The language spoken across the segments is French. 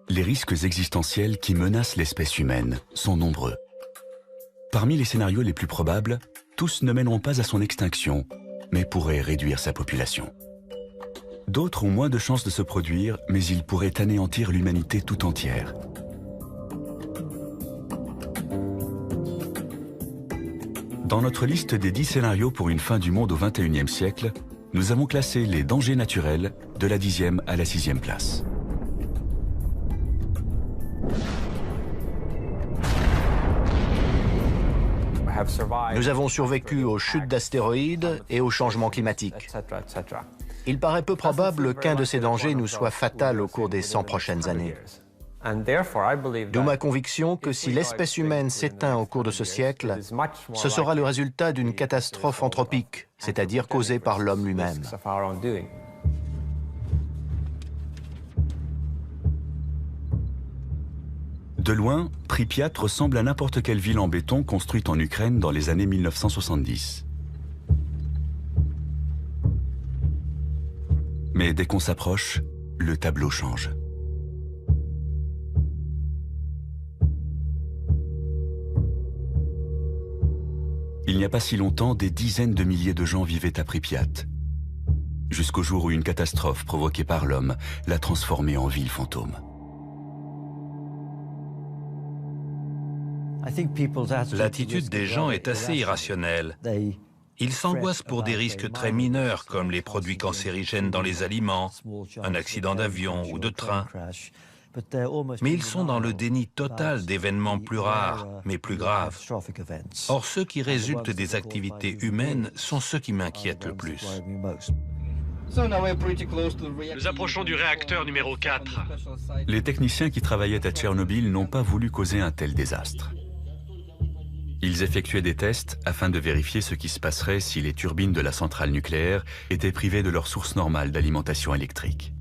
Les risques existentiels qui menacent l'espèce humaine sont nombreux. Parmi les scénarios les plus probables, tous ne mèneront pas à son extinction, mais pourraient réduire sa population. D'autres ont moins de chances de se produire, mais ils pourraient anéantir l'humanité tout entière. Dans notre liste des 10 scénarios pour une fin du monde au XXIe siècle, nous avons classé les dangers naturels de la 10e à la 6e place. Nous avons survécu aux chutes d'astéroïdes et aux changements climatiques. Il paraît peu probable qu'un de ces dangers nous soit fatal au cours des 100 prochaines années. D'où ma conviction que si l'espèce humaine s'éteint au cours de ce siècle, ce sera le résultat d'une catastrophe anthropique, c'est-à-dire causée par l'homme lui-même. De loin, Pripyat ressemble à n'importe quelle ville en béton construite en Ukraine dans les années 1970. Mais dès qu'on s'approche, le tableau change. Il n'y a pas si longtemps, des dizaines de milliers de gens vivaient à Pripyat, jusqu'au jour où une catastrophe provoquée par l'homme l'a transformée en ville fantôme. L'attitude des gens est assez irrationnelle. Ils s'angoissent pour des risques très mineurs comme les produits cancérigènes dans les aliments, un accident d'avion ou de train. Mais ils sont dans le déni total d'événements plus rares, mais plus graves. Or, ceux qui résultent des activités humaines sont ceux qui m'inquiètent le plus. Nous approchons du réacteur numéro 4. Les techniciens qui travaillaient à Tchernobyl n'ont pas voulu causer un tel désastre. Ils effectuaient des tests afin de vérifier ce qui se passerait si les turbines de la centrale nucléaire étaient privées de leur source normale d'alimentation électrique.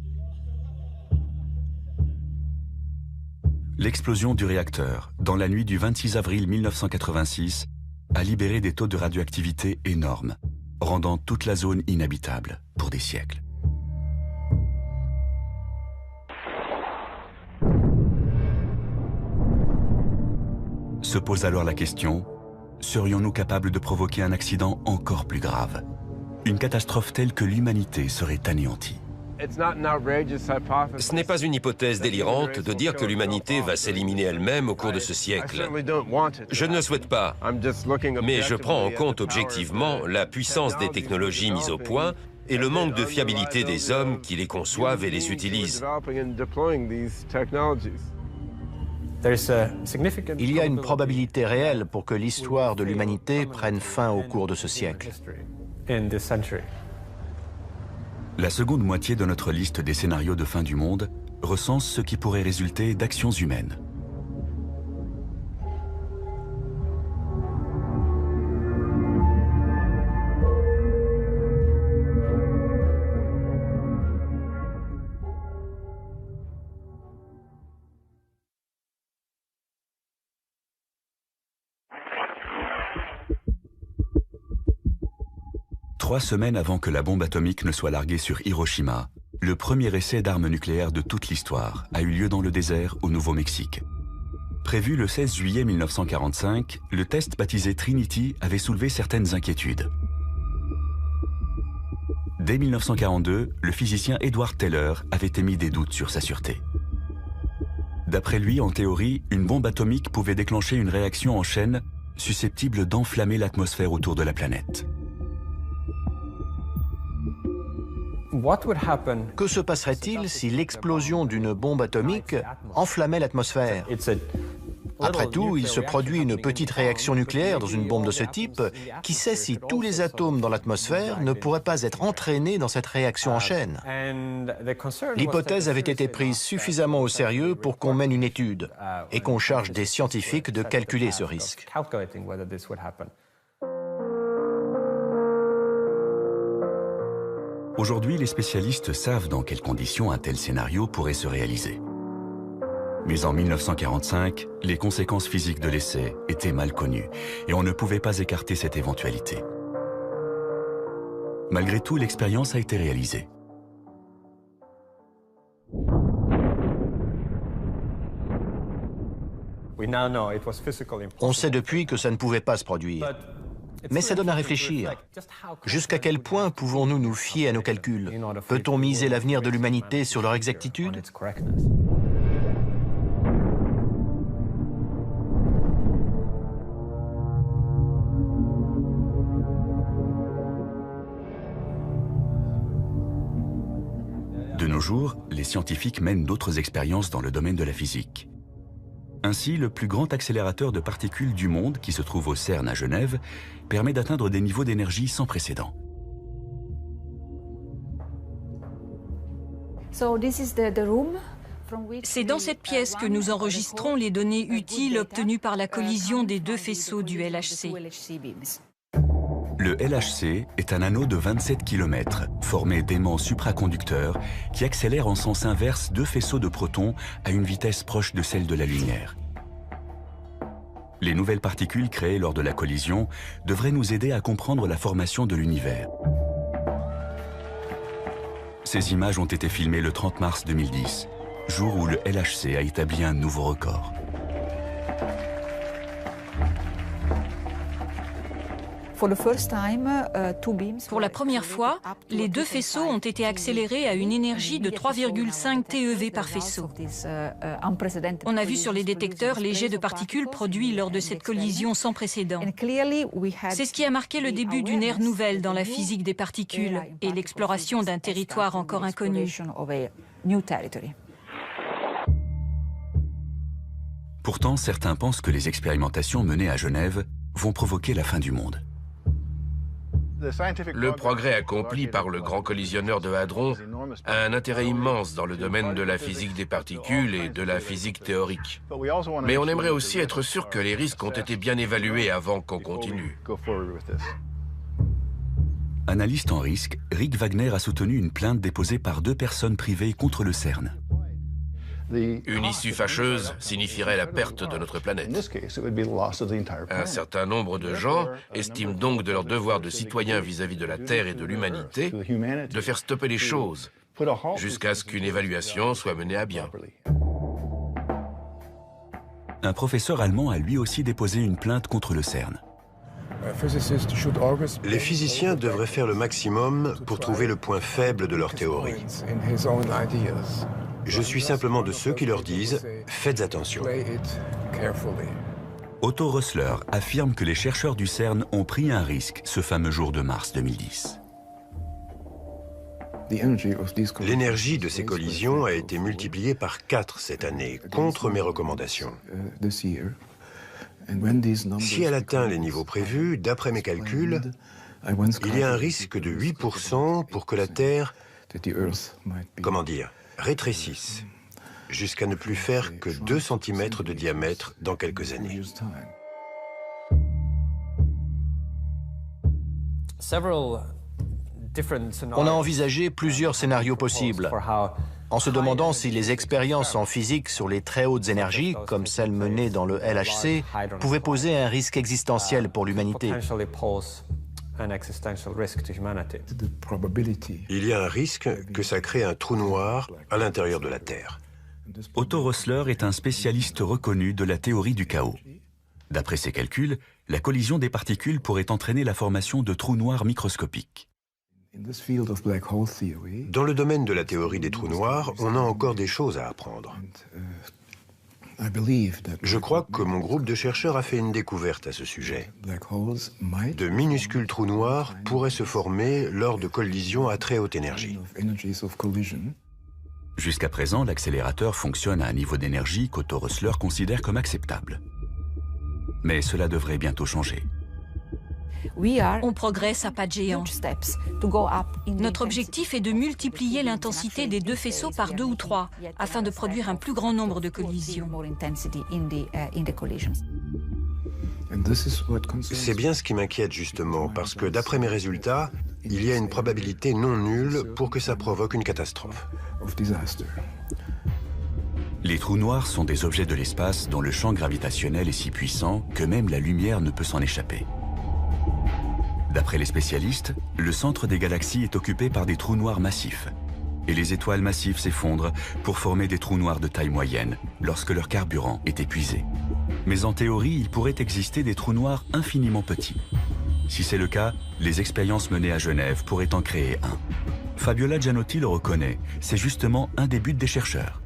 L'explosion du réacteur, dans la nuit du 26 avril 1986, a libéré des taux de radioactivité énormes, rendant toute la zone inhabitable pour des siècles. Se pose alors la question, serions-nous capables de provoquer un accident encore plus grave? Une catastrophe telle que l'humanité serait anéantie. Ce n'est pas une hypothèse délirante de dire que l'humanité va s'éliminer elle-même au cours de ce siècle. Je ne le souhaite pas, mais je prends en compte objectivement la puissance des technologies mises au point et le manque de fiabilité des hommes qui les conçoivent et les utilisent. Il y a une probabilité réelle pour que l'histoire de l'humanité prenne fin au cours de ce siècle. La seconde moitié de notre liste des scénarios de fin du monde recense ce qui pourrait résulter d'actions humaines. Trois semaines avant que la bombe atomique ne soit larguée sur Hiroshima, le premier essai d'armes nucléaires de toute l'histoire a eu lieu dans le désert au Nouveau-Mexique. Prévu le 16 juillet 1945, le test baptisé Trinity avait soulevé certaines inquiétudes. Dès 1942, le physicien Edward Teller avait émis des doutes sur sa sûreté. D'après lui, en théorie, une bombe atomique pouvait déclencher une réaction en chaîne susceptible d'enflammer l'atmosphère autour de la planète. Que se passerait-il si l'explosion d'une bombe atomique enflammait l'atmosphère? Après tout, il se produit une petite réaction nucléaire dans une bombe de ce type. Qui sait si tous les atomes dans l'atmosphère ne pourraient pas être entraînés dans cette réaction en chaîne? L'hypothèse avait été prise suffisamment au sérieux pour qu'on mène une étude et qu'on charge des scientifiques de calculer ce risque. Aujourd'hui, les spécialistes savent dans quelles conditions un tel scénario pourrait se réaliser. Mais en 1945, les conséquences physiques de l'essai étaient mal connues et on ne pouvait pas écarter cette éventualité. Malgré tout, l'expérience a été réalisée. On sait depuis que ça ne pouvait pas se produire. Mais ça donne à réfléchir. Jusqu'à quel point pouvons-nous nous fier à nos calculs? Peut-on miser l'avenir de l'humanité sur leur exactitude? De nos jours, les scientifiques mènent d'autres expériences dans le domaine de la physique. Ainsi, le plus grand accélérateur de particules du monde, qui se trouve au CERN à Genève, permet d'atteindre des niveaux d'énergie sans précédent. C'est dans cette pièce que nous enregistrons les données utiles obtenues par la collision des deux faisceaux du LHC. Le LHC est un anneau de 27 km, formé d'aimants supraconducteurs qui accélèrent en sens inverse deux faisceaux de protons à une vitesse proche de celle de la lumière. Les nouvelles particules créées lors de la collision devraient nous aider à comprendre la formation de l'univers. Ces images ont été filmées le 30 mars 2010, jour où le LHC a établi un nouveau record. Pour la première fois, les deux faisceaux ont été accélérés à une énergie de 3,5 TeV par faisceau. On a vu sur les détecteurs les jets de particules produits lors de cette collision sans précédent. C'est ce qui a marqué le début d'une ère nouvelle dans la physique des particules et l'exploration d'un territoire encore inconnu. Pourtant, certains pensent que les expérimentations menées à Genève vont provoquer la fin du monde. Le progrès accompli par le grand collisionneur de Hadron a un intérêt immense dans le domaine de la physique des particules et de la physique théorique. Mais on aimerait aussi être sûr que les risques ont été bien évalués avant qu'on continue. Analyste en risque, Rick Wagner a soutenu une plainte déposée par deux personnes privées contre le CERN. Une issue fâcheuse signifierait la perte de notre planète. Un certain nombre de gens estiment donc de leur devoir de citoyen vis-à-vis de la Terre et de l'humanité de faire stopper les choses jusqu'à ce qu'une évaluation soit menée à bien. Un professeur allemand a lui aussi déposé une plainte contre le CERN. Les physiciens devraient faire le maximum pour trouver le point faible de leur théorie. Je suis simplement de ceux qui leur disent « faites attention ». Otto Rössler affirme que les chercheurs du CERN ont pris un risque ce fameux jour de mars 2010. L'énergie de ces collisions a été multipliée par 4 cette année, contre mes recommandations. Si elle atteint les niveaux prévus, d'après mes calculs, il y a un risque de 8% pour que la Terre, comment dire, rétrécisse, jusqu'à ne plus faire que 2 cm de diamètre dans quelques années. On a envisagé plusieurs scénarios possibles, en se demandant si les expériences en physique sur les très hautes énergies, comme celles menées dans le LHC, pouvaient poser un risque existentiel pour l'humanité. Il y a un risque que ça crée un trou noir à l'intérieur de la Terre. Otto Rössler est un spécialiste reconnu de la théorie du chaos. D'après ses calculs, la collision des particules pourrait entraîner la formation de trous noirs microscopiques. Dans le domaine de la théorie des trous noirs, on a encore des choses à apprendre. Je crois que mon groupe de chercheurs a fait une découverte à ce sujet. De minuscules trous noirs pourraient se former lors de collisions à très haute énergie. Jusqu'à présent, l'accélérateur fonctionne à un niveau d'énergie qu'Otto Rössler considère comme acceptable. Mais cela devrait bientôt changer. On progresse à pas de géant. Notre objectif est de multiplier l'intensité des deux faisceaux par 2 ou 3, afin de produire un plus grand nombre de collisions. C'est bien ce qui m'inquiète justement, parce que d'après mes résultats, il y a une probabilité non nulle pour que ça provoque une catastrophe. Les trous noirs sont des objets de l'espace dont le champ gravitationnel est si puissant que même la lumière ne peut s'en échapper. D'après les spécialistes, le centre des galaxies est occupé par des trous noirs massifs. et les étoiles massives s'effondrent pour former des trous noirs de taille moyenne lorsque leur carburant est épuisé. Mais en théorie, il pourrait exister des trous noirs infiniment petits. Si c'est le cas, les expériences menées à Genève pourraient en créer un. Fabiola Gianotti le reconnaît, c'est justement un des buts des chercheurs.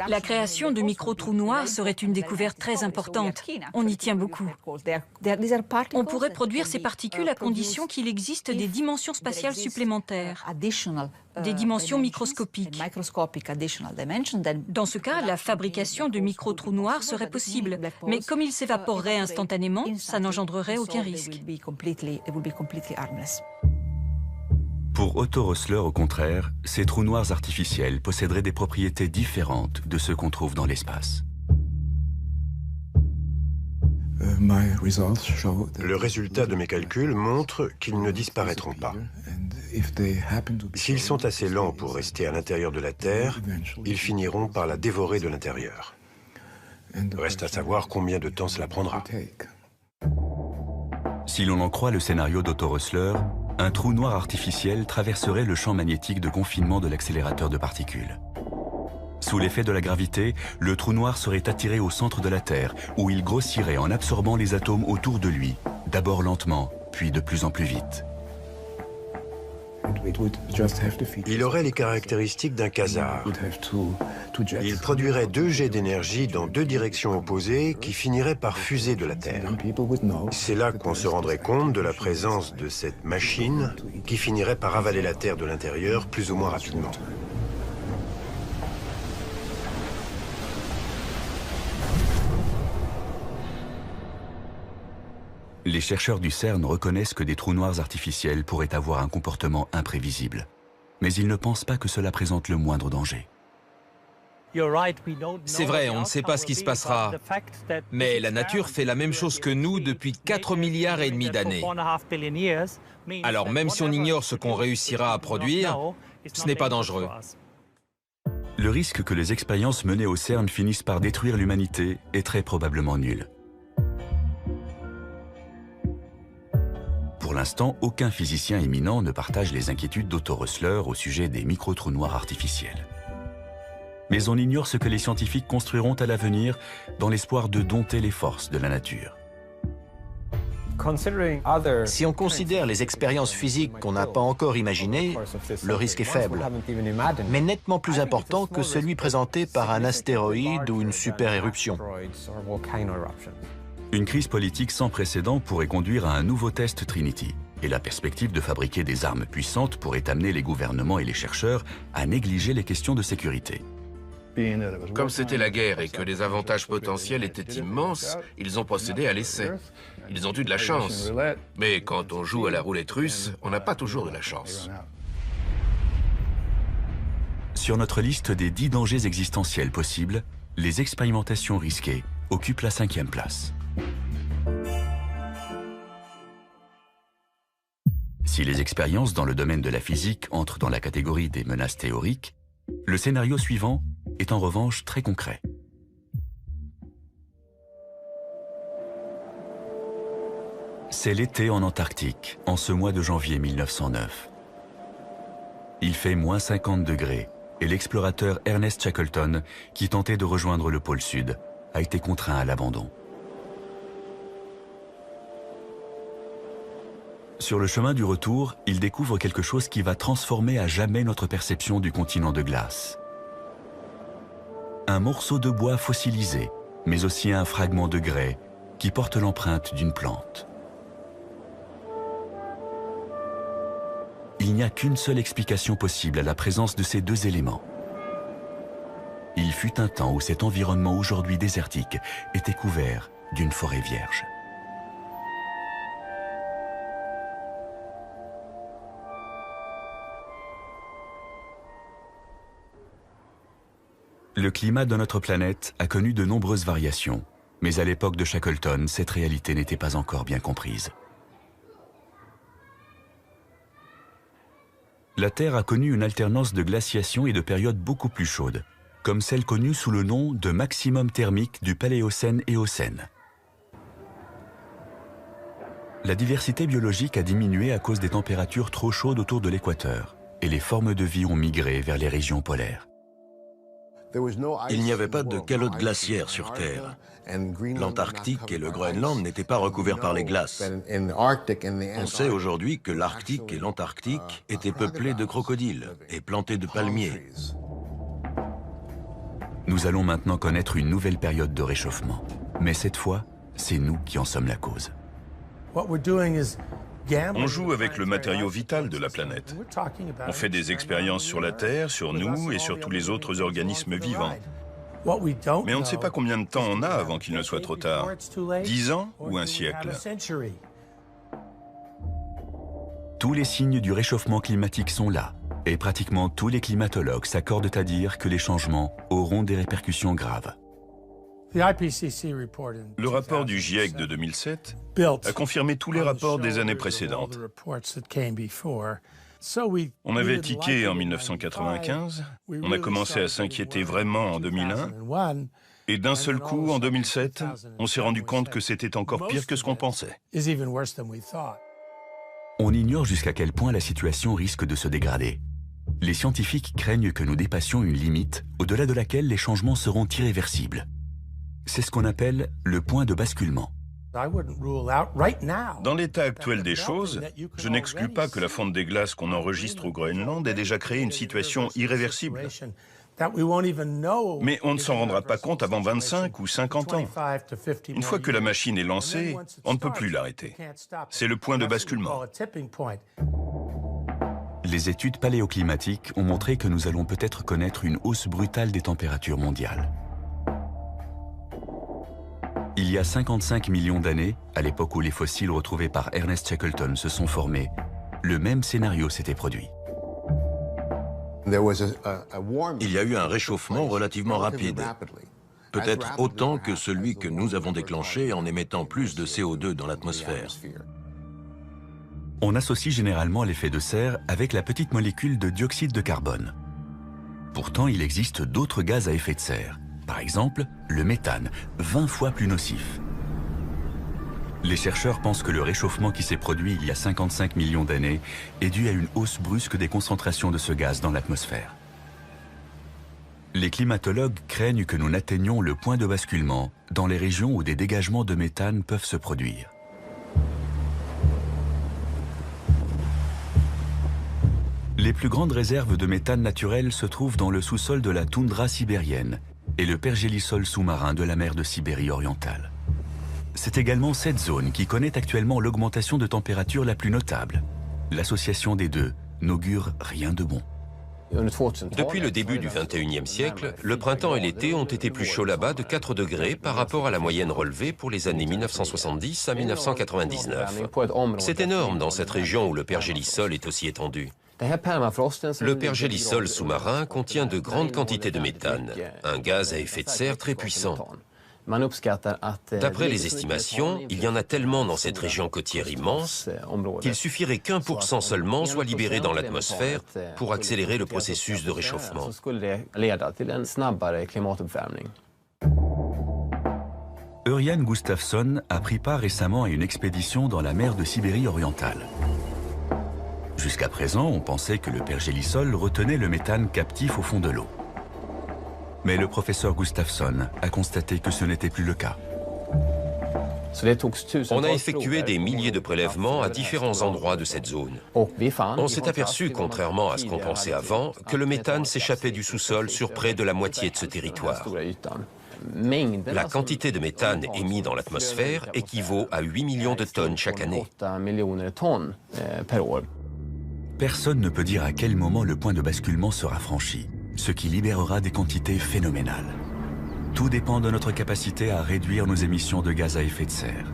La création de micro-trous noirs serait une découverte très importante. On y tient beaucoup. On pourrait produire ces particules à condition qu'il existe des dimensions spatiales supplémentaires, des dimensions microscopiques. Dans ce cas, la fabrication de micro-trous noirs serait possible, mais comme ils s'évaporeraient instantanément, ça n'engendrerait aucun risque. Pour Otto Rössler, au contraire, ces trous noirs artificiels posséderaient des propriétés différentes de ceux qu'on trouve dans l'espace. Le résultat de mes calculs montre qu'ils ne disparaîtront pas. S'ils sont assez lents pour rester à l'intérieur de la Terre, ils finiront par la dévorer de l'intérieur. Reste à savoir combien de temps cela prendra. Si l'on en croit le scénario d'Otto Rössler, un trou noir artificiel traverserait le champ magnétique de confinement de l'accélérateur de particules. Sous l'effet de la gravité, le trou noir serait attiré au centre de la Terre, où il grossirait en absorbant les atomes autour de lui, d'abord lentement, puis de plus en plus vite. Il aurait les caractéristiques d'un quasar. Il produirait 2 jets d'énergie dans 2 directions opposées qui finiraient par fuser de la Terre. C'est là qu'on se rendrait compte de la présence de cette machine qui finirait par avaler la Terre de l'intérieur plus ou moins rapidement. Les chercheurs du CERN reconnaissent que des trous noirs artificiels pourraient avoir un comportement imprévisible. Mais ils ne pensent pas que cela présente le moindre danger. C'est vrai, on ne sait pas ce qui se passera. Mais la nature fait la même chose que nous depuis 4,5 milliards d'années. Alors même si on ignore ce qu'on réussira à produire, ce n'est pas dangereux. Le risque que les expériences menées au CERN finissent par détruire l'humanité est très probablement nul. Pour l'instant, aucun physicien éminent ne partage les inquiétudes d'Otto Rössler au sujet des micro-trous noirs artificiels. Mais on ignore ce que les scientifiques construiront à l'avenir dans l'espoir de dompter les forces de la nature. Si on considère les expériences physiques qu'on n'a pas encore imaginées, le risque est faible, mais nettement plus important que celui présenté par un astéroïde ou une super-éruption. Une crise politique sans précédent pourrait conduire à un nouveau test Trinity, et la perspective de fabriquer des armes puissantes pourrait amener les gouvernements et les chercheurs à négliger les questions de sécurité. Comme c'était la guerre et que les avantages potentiels étaient immenses, ils ont procédé à l'essai. Ils ont eu de la chance. Mais quand on joue à la roulette russe, on n'a pas toujours de la chance. Sur notre liste des 10 dangers existentiels possibles, les expérimentations risquées occupent la 5e place. Si les expériences dans le domaine de la physique entrent dans la catégorie des menaces théoriques, le scénario suivant est en revanche très concret. C'est l'été en Antarctique, en ce mois de janvier 1909. Il fait moins 50 degrés et l'explorateur Ernest Shackleton, qui tentait de rejoindre le pôle Sud, a été contraint à l'abandon. Sur le chemin du retour, il découvre quelque chose qui va transformer à jamais notre perception du continent de glace. Un morceau de bois fossilisé, mais aussi un fragment de grès qui porte l'empreinte d'une plante. Il n'y a qu'une seule explication possible à la présence de ces 2 éléments. Il fut un temps où cet environnement aujourd'hui désertique était couvert d'une forêt vierge. Le climat de notre planète a connu de nombreuses variations, mais à l'époque de Shackleton, cette réalité n'était pas encore bien comprise. La Terre a connu une alternance de glaciation et de périodes beaucoup plus chaudes, comme celle connue sous le nom de maximum thermique du Paléocène-Éocène. La diversité biologique a diminué à cause des températures trop chaudes autour de l'équateur, et les formes de vie ont migré vers les régions polaires. Il n'y avait pas de calotte glaciaire sur Terre. L'Antarctique et le Groenland n'étaient pas recouverts par les glaces. On sait aujourd'hui que l'Arctique et l'Antarctique étaient peuplés de crocodiles et plantés de palmiers. Nous allons maintenant connaître une nouvelle période de réchauffement. Mais cette fois, c'est nous qui en sommes la cause. On joue avec le matériau vital de la planète. On fait des expériences sur la Terre, sur nous et sur tous les autres organismes vivants. Mais on ne sait pas combien de temps on a avant qu'il ne soit trop tard. 10 ans ou un siècle? Tous les signes du réchauffement climatique sont là. Et pratiquement tous les climatologues s'accordent à dire que les changements auront des répercussions graves. Le rapport du GIEC de 2007 a confirmé tous les rapports des années précédentes. On avait tiqué en 1995, on a commencé à s'inquiéter vraiment en 2001, et d'un seul coup, en 2007, on s'est rendu compte que c'était encore pire que ce qu'on pensait. On ignore jusqu'à quel point la situation risque de se dégrader. Les scientifiques craignent que nous dépassions une limite au-delà de laquelle les changements seront irréversibles. C'est ce qu'on appelle le point de basculement. Dans l'état actuel des choses, je n'exclus pas que la fonte des glaces qu'on enregistre au Groenland ait déjà créé une situation irréversible. Mais on ne s'en rendra pas compte avant 25 ou 50 ans. Une fois que la machine est lancée, on ne peut plus l'arrêter. C'est le point de basculement. Les études paléoclimatiques ont montré que nous allons peut-être connaître une hausse brutale des températures mondiales. Il y a 55 millions d'années, à l'époque où les fossiles retrouvés par Ernest Shackleton se sont formés, le même scénario s'était produit. Il y a eu un réchauffement relativement rapide, peut-être autant que celui que nous avons déclenché en émettant plus de CO2 dans l'atmosphère. On associe généralement l'effet de serre avec la petite molécule de dioxyde de carbone. Pourtant, il existe d'autres gaz à effet de serre. Par exemple, le méthane, 20 fois plus nocif. Les chercheurs pensent que le réchauffement qui s'est produit il y a 55 millions d'années est dû à une hausse brusque des concentrations de ce gaz dans l'atmosphère. Les climatologues craignent que nous n'atteignions le point de basculement dans les régions où des dégagements de méthane peuvent se produire. Les plus grandes réserves de méthane naturel se trouvent dans le sous-sol de la toundra sibérienne et le pergélisol sous-marin de la mer de Sibérie orientale. C'est également cette zone qui connaît actuellement l'augmentation de température la plus notable. L'association des deux n'augure rien de bon. Depuis le début du XXIe siècle, le printemps et l'été ont été plus chauds là-bas de 4 degrés par rapport à la moyenne relevée pour les années 1970 à 1999. C'est énorme dans cette région où le pergélisol est aussi étendu. Le pergélisol sous-marin contient de grandes quantités de méthane, un gaz à effet de serre très puissant. D'après les estimations, il y en a tellement dans cette région côtière immense qu'il suffirait qu'1% seulement soit libéré dans l'atmosphère pour accélérer le processus de réchauffement. Örjan Gustafsson a pris part récemment à une expédition dans la mer de Sibérie orientale. Jusqu'à présent, on pensait que le pergélisol retenait le méthane captif au fond de l'eau. Mais le professeur Gustafsson a constaté que ce n'était plus le cas. On a effectué des milliers de prélèvements à différents endroits de cette zone. On s'est aperçu, contrairement à ce qu'on pensait avant, que le méthane s'échappait du sous-sol sur près de la moitié de ce territoire. La quantité de méthane émise dans l'atmosphère équivaut à 8 millions de tonnes chaque année. Personne ne peut dire à quel moment le point de basculement sera franchi, ce qui libérera des quantités phénoménales. Tout dépend de notre capacité à réduire nos émissions de gaz à effet de serre.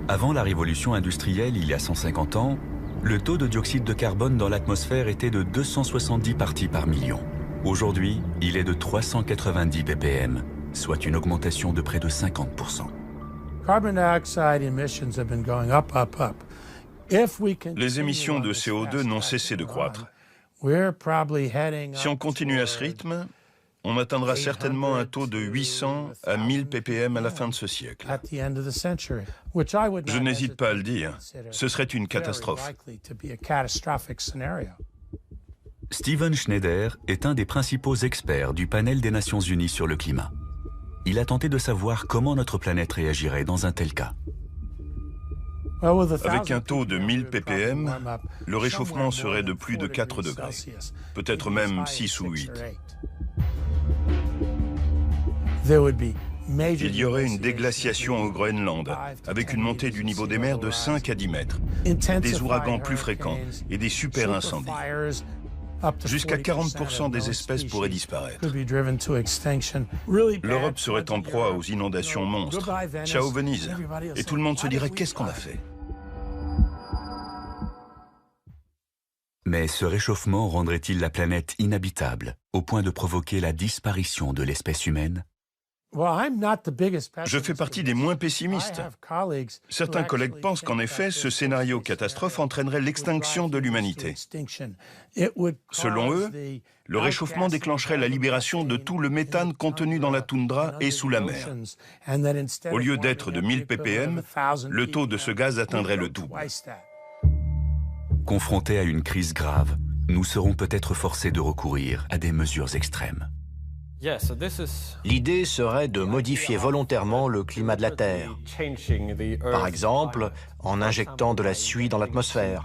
Avant la révolution industrielle, il y a 150 ans, le taux de dioxyde de carbone dans l'atmosphère était de 270 parties par million. Aujourd'hui, il est de 390 ppm, soit une augmentation de près de 50%. Les émissions de CO2 n'ont cessé de croître. Si on continue à ce rythme, On atteindra certainement un taux de 800 à 1000 ppm à la fin de ce siècle. Je n'hésite pas à le dire, ce serait une catastrophe. Steven Schneider est un des principaux experts du panel des Nations Unies sur le climat. Il a tenté de savoir comment notre planète réagirait dans un tel cas. Avec un taux de 1000 ppm, le réchauffement serait de plus de 4 degrés, peut-être même 6 ou 8. Il y aurait une déglaciation au Groenland, avec une montée du niveau des mers de 5 à 10 mètres, des ouragans plus fréquents et des super incendies. Jusqu'à 40% des espèces pourraient disparaître. L'Europe serait en proie aux inondations monstres. Ciao Venise. Et tout le monde se dirait qu'est-ce qu'on a fait? Mais ce réchauffement rendrait-il la planète inhabitable, au point de provoquer la disparition de l'espèce humaine? Je fais partie des moins pessimistes. Certains collègues pensent qu'en effet, ce scénario catastrophe entraînerait l'extinction de l'humanité. Selon eux, le réchauffement déclencherait la libération de tout le méthane contenu dans la toundra et sous la mer. Au lieu d'être de 1000 ppm, le taux de ce gaz atteindrait le double. Confrontés à une crise grave, nous serons peut-être forcés de recourir à des mesures extrêmes. L'idée serait de modifier volontairement le climat de la Terre. Par exemple, en injectant de la suie dans l'atmosphère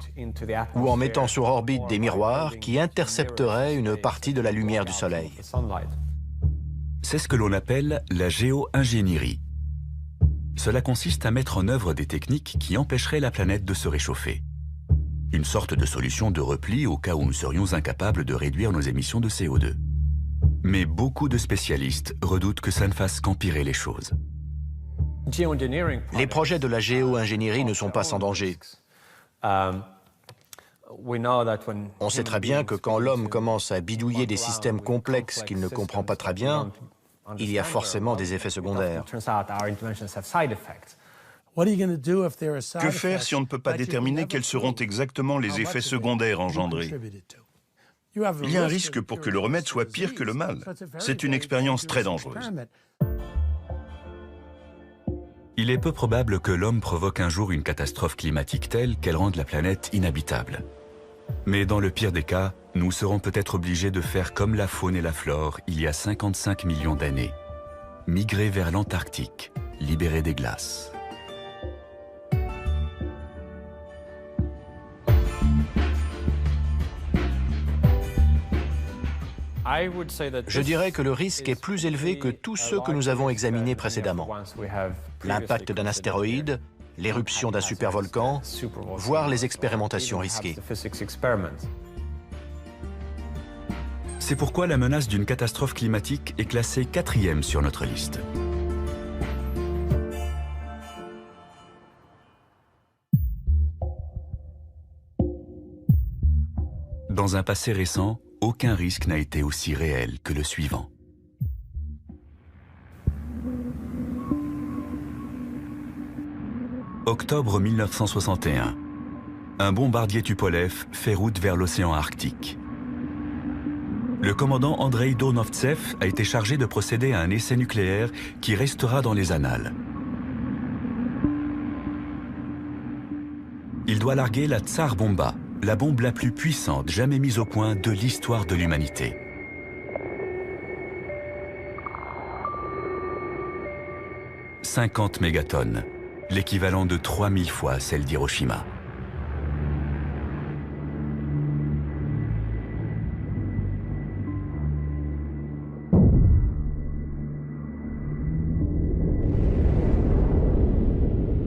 ou en mettant sur orbite des miroirs qui intercepteraient une partie de la lumière du Soleil. C'est ce que l'on appelle la géo-ingénierie. Cela consiste à mettre en œuvre des techniques qui empêcheraient la planète de se réchauffer. Une sorte de solution de repli au cas où nous serions incapables de réduire nos émissions de CO2. Mais beaucoup de spécialistes redoutent que ça ne fasse qu'empirer les choses. Les projets de la géo-ingénierie ne sont pas sans danger. On sait très bien que quand l'homme commence à bidouiller des systèmes complexes qu'il ne comprend pas très bien, il y a forcément des effets secondaires. Que faire si on ne peut pas déterminer quels seront exactement les effets secondaires engendrés? Il y a un risque pour que le remède soit pire que le mal. C'est une expérience très dangereuse. Il est peu probable que l'homme provoque un jour une catastrophe climatique telle qu'elle rende la planète inhabitable. Mais dans le pire des cas, nous serons peut-être obligés de faire comme la faune et la flore il y a 55 millions d'années. Migrer vers l'Antarctique, libérer des glaces. Je dirais que le risque est plus élevé que tous ceux que nous avons examinés précédemment. L'impact d'un astéroïde, l'éruption d'un supervolcan, voire les expérimentations risquées. C'est pourquoi la menace d'une catastrophe climatique est classée 4e sur notre liste. Dans un passé récent, aucun risque n'a été aussi réel que le suivant. Octobre 1961. Un bombardier Tupolev fait route vers l'océan Arctique. Le commandant Andrei Donovtsev a été chargé de procéder à un essai nucléaire qui restera dans les annales. Il doit larguer la Tsar Bomba, la bombe la plus puissante jamais mise au point de l'histoire de l'humanité. « 50 mégatonnes, l'équivalent de 3000 fois celle d'Hiroshima.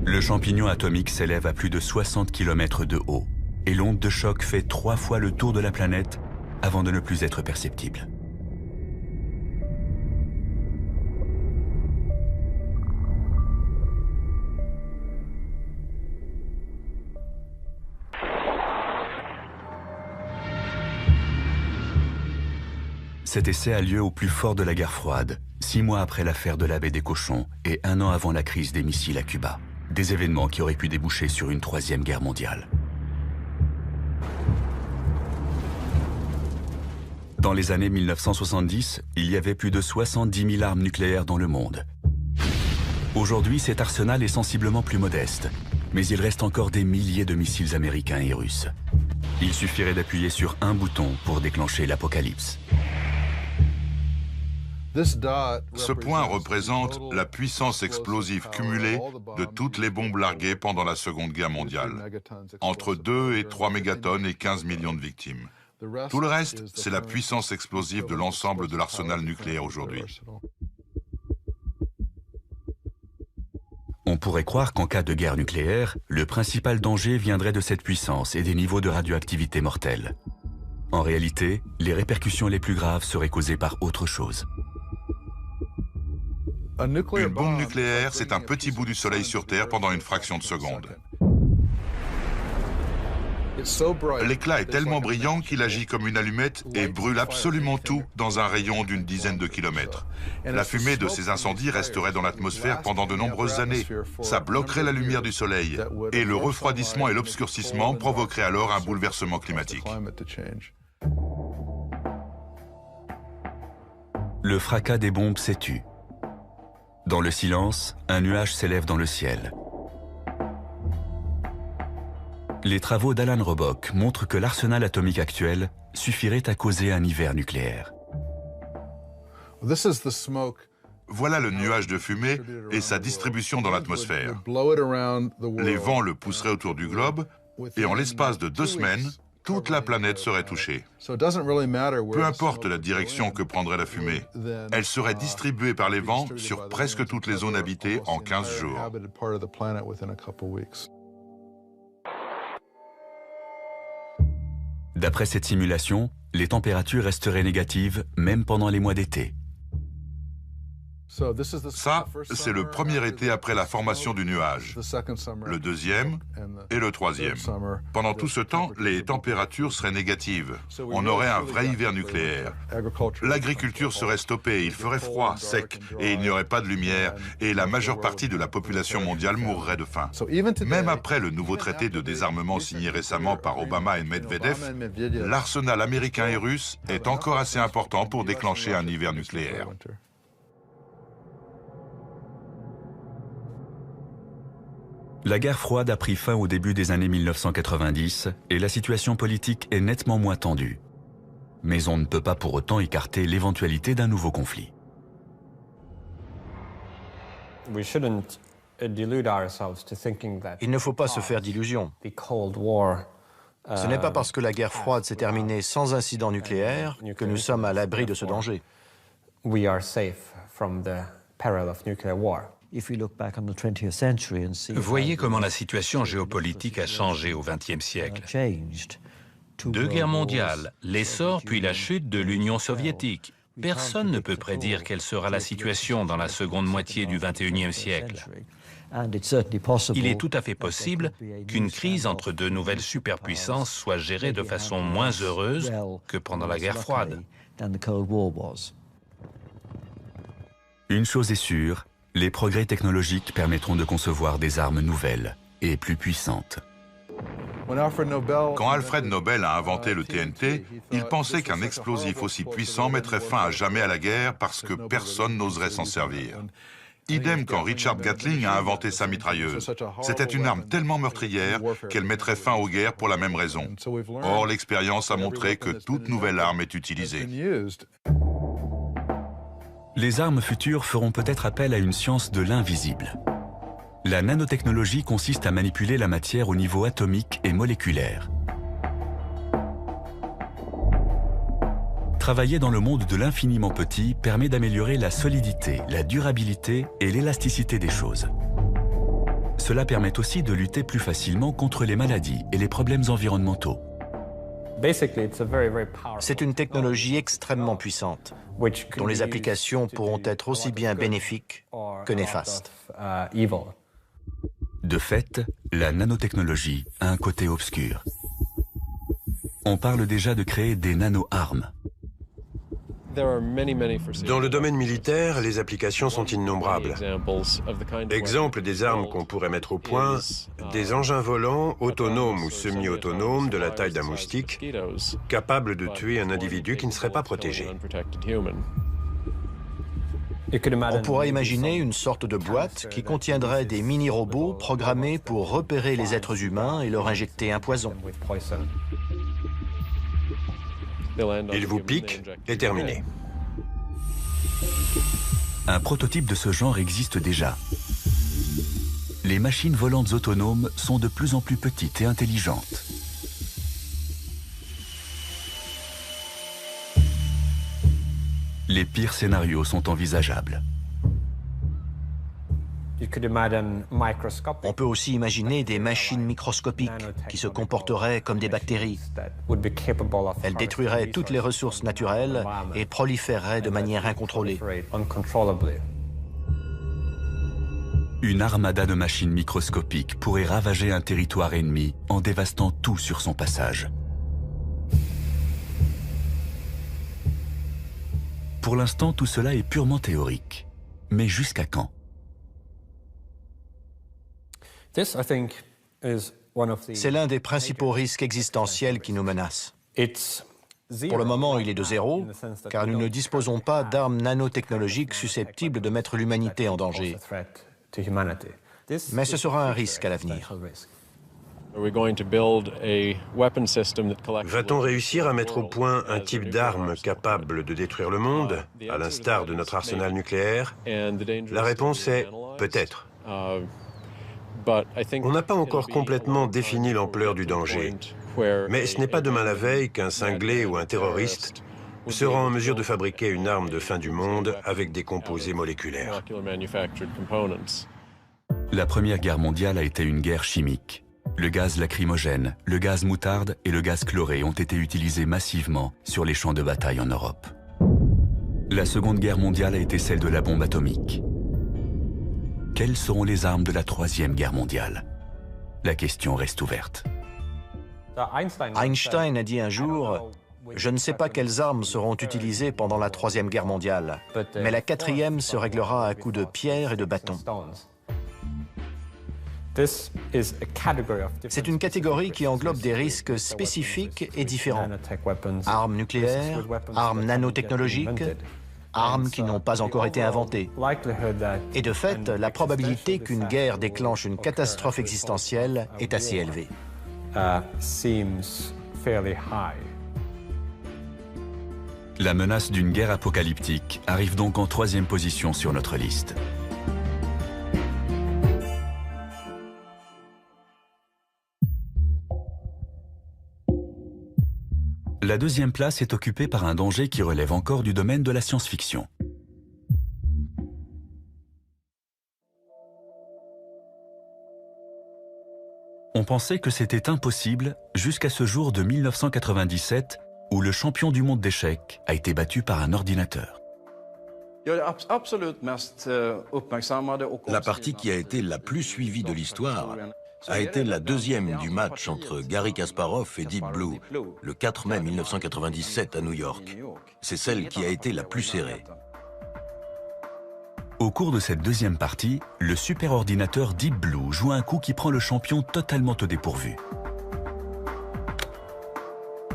Le champignon atomique s'élève à plus de 60 km de haut. Et l'onde de choc fait 3 fois le tour de la planète avant de ne plus être perceptible. Cet essai a lieu au plus fort de la guerre froide, 6 mois après l'affaire de la baie des cochons et 1 an avant la crise des missiles à Cuba. Des événements qui auraient pu déboucher sur une 3e guerre mondiale. Dans les années 1970, il y avait plus de 70 000 armes nucléaires dans le monde. Aujourd'hui, cet arsenal est sensiblement plus modeste, mais il reste encore des milliers de missiles américains et russes. Il suffirait d'appuyer sur un bouton pour déclencher l'apocalypse. Ce point représente la puissance explosive cumulée de toutes les bombes larguées pendant la Seconde Guerre mondiale, entre 2 et 3 mégatonnes et 15 millions de victimes. Tout le reste, c'est la puissance explosive de l'ensemble de l'arsenal nucléaire aujourd'hui. On pourrait croire qu'en cas de guerre nucléaire, le principal danger viendrait de cette puissance et des niveaux de radioactivité mortels. En réalité, les répercussions les plus graves seraient causées par autre chose. Une bombe nucléaire, c'est un petit bout du soleil sur Terre pendant une fraction de seconde. L'éclat est tellement brillant qu'il agit comme une allumette et brûle absolument tout dans un rayon d'une dizaine de kilomètres. La fumée de ces incendies resterait dans l'atmosphère pendant de nombreuses années. Ça bloquerait la lumière du soleil et le refroidissement et l'obscurcissement provoqueraient alors un bouleversement climatique. Le fracas des bombes s'est tu. Dans le silence, un nuage s'élève dans le ciel. Les travaux d'Alan Robock montrent que l'arsenal atomique actuel suffirait à causer un hiver nucléaire. Voilà le nuage de fumée et sa distribution dans l'atmosphère. Les vents le pousseraient autour du globe et en l'espace de 2 semaines, toute la planète serait touchée. Peu importe la direction que prendrait la fumée, elle serait distribuée par les vents sur presque toutes les zones habitées en 15 jours. D'après cette simulation, les températures resteraient négatives même pendant les mois d'été. Ça, c'est le premier été après la formation du nuage, le deuxième et le troisième. Pendant tout ce temps, les températures seraient négatives. On aurait un vrai hiver nucléaire. L'agriculture serait stoppée, il ferait froid, sec, et il n'y aurait pas de lumière, et la majeure partie de la population mondiale mourrait de faim. Même après le nouveau traité de désarmement signé récemment par Obama et Medvedev, l'arsenal américain et russe est encore assez important pour déclencher un hiver nucléaire. La guerre froide a pris fin au début des années 1990 et la situation politique est nettement moins tendue. Mais on ne peut pas pour autant écarter l'éventualité d'un nouveau conflit. Il ne faut pas se faire d'illusions. Ce n'est pas parce que la guerre froide s'est terminée sans incident nucléaire que nous sommes à l'abri de ce danger. Voyez comment la situation géopolitique a changé au XXe siècle. 2 guerres mondiales, l'essor puis la chute de l'Union soviétique. Personne ne peut prédire quelle sera la situation dans la seconde moitié du XXIe siècle. Il est tout à fait possible qu'une crise entre 2 nouvelles superpuissances soit gérée de façon moins heureuse que pendant la guerre froide. Une chose est sûre, les progrès technologiques permettront de concevoir des armes nouvelles et plus puissantes. Quand Alfred Nobel a inventé le TNT, il pensait qu'un explosif aussi puissant mettrait fin à jamais à la guerre parce que personne n'oserait s'en servir. Idem quand Richard Gatling a inventé sa mitrailleuse. C'était une arme tellement meurtrière qu'elle mettrait fin aux guerres pour la même raison. Or, l'expérience a montré que toute nouvelle arme est utilisée. Les armes futures feront peut-être appel à une science de l'invisible. La nanotechnologie consiste à manipuler la matière au niveau atomique et moléculaire. Travailler dans le monde de l'infiniment petit permet d'améliorer la solidité, la durabilité et l'élasticité des choses. Cela permet aussi de lutter plus facilement contre les maladies et les problèmes environnementaux. C'est une technologie extrêmement puissante, dont les applications pourront être aussi bien bénéfiques que néfastes. De fait, la nanotechnologie a un côté obscur. On parle déjà de créer des nano-armes. Dans le domaine militaire, les applications sont innombrables. Exemple des armes qu'on pourrait mettre au point, Des engins volants autonomes ou semi-autonomes de la taille d'un moustique, capables de tuer un individu qui ne serait pas protégé. On pourrait imaginer une sorte de boîte qui contiendrait des mini-robots programmés pour repérer les êtres humains et leur injecter un poison. Ils vous piquent et terminé. Un prototype de ce genre existe déjà. Les machines volantes autonomes sont de plus en plus petites et intelligentes. Les pires scénarios sont envisageables. On peut aussi imaginer des machines microscopiques qui se comporteraient comme des bactéries. Elles détruiraient toutes les ressources naturelles et proliféreraient de manière incontrôlée. Une armada de machines microscopiques pourrait ravager un territoire ennemi en dévastant tout sur son passage. Pour l'instant, tout cela est purement théorique. Mais jusqu'à quand? C'est l'un des principaux risques existentiels qui nous menacent. Pour le moment, il est de zéro, car nous ne disposons pas d'armes nanotechnologiques susceptibles de mettre l'humanité en danger. Mais ce sera un risque à l'avenir. Va-t-on réussir à mettre au point un type d'arme capable de détruire le monde, à l'instar de notre arsenal nucléaire? La réponse est peut-être. On n'a pas encore complètement défini l'ampleur du danger. Mais ce n'est pas demain la veille qu'un cinglé ou un terroriste sera en mesure de fabriquer une arme de fin du monde avec des composés moléculaires. La Première Guerre mondiale a été une guerre chimique. Le gaz lacrymogène, le gaz moutarde et le gaz chloré ont été utilisés massivement sur les champs de bataille en Europe. La Seconde Guerre mondiale a été celle de la bombe atomique. Quelles seront les armes de la Troisième Guerre mondiale? La question reste ouverte. Einstein a dit un jour « Je ne sais pas quelles armes seront utilisées pendant la Troisième Guerre mondiale, mais la quatrième se réglera à coups de pierre et de bâton. » C'est une catégorie qui englobe des risques spécifiques et différents. Armes nucléaires, armes nanotechnologiques, armes qui n'ont pas encore été inventées. Et de fait, la probabilité qu'une guerre déclenche une catastrophe existentielle est assez élevée. La menace d'une guerre apocalyptique arrive donc en troisième position sur notre liste. La deuxième place est occupée par un danger qui relève encore du domaine de la science-fiction. On pensait que c'était impossible jusqu'à ce jour de 1997 où le champion du monde d'échecs a été battu par un ordinateur. La partie qui a été la plus suivie de l'histoire a été la deuxième du match entre Garry Kasparov et Deep Blue, le 4 mai 1997 à New York. C'est celle qui a été la plus serrée. Au cours de cette deuxième partie, le superordinateur Deep Blue joue un coup qui prend le champion totalement au dépourvu.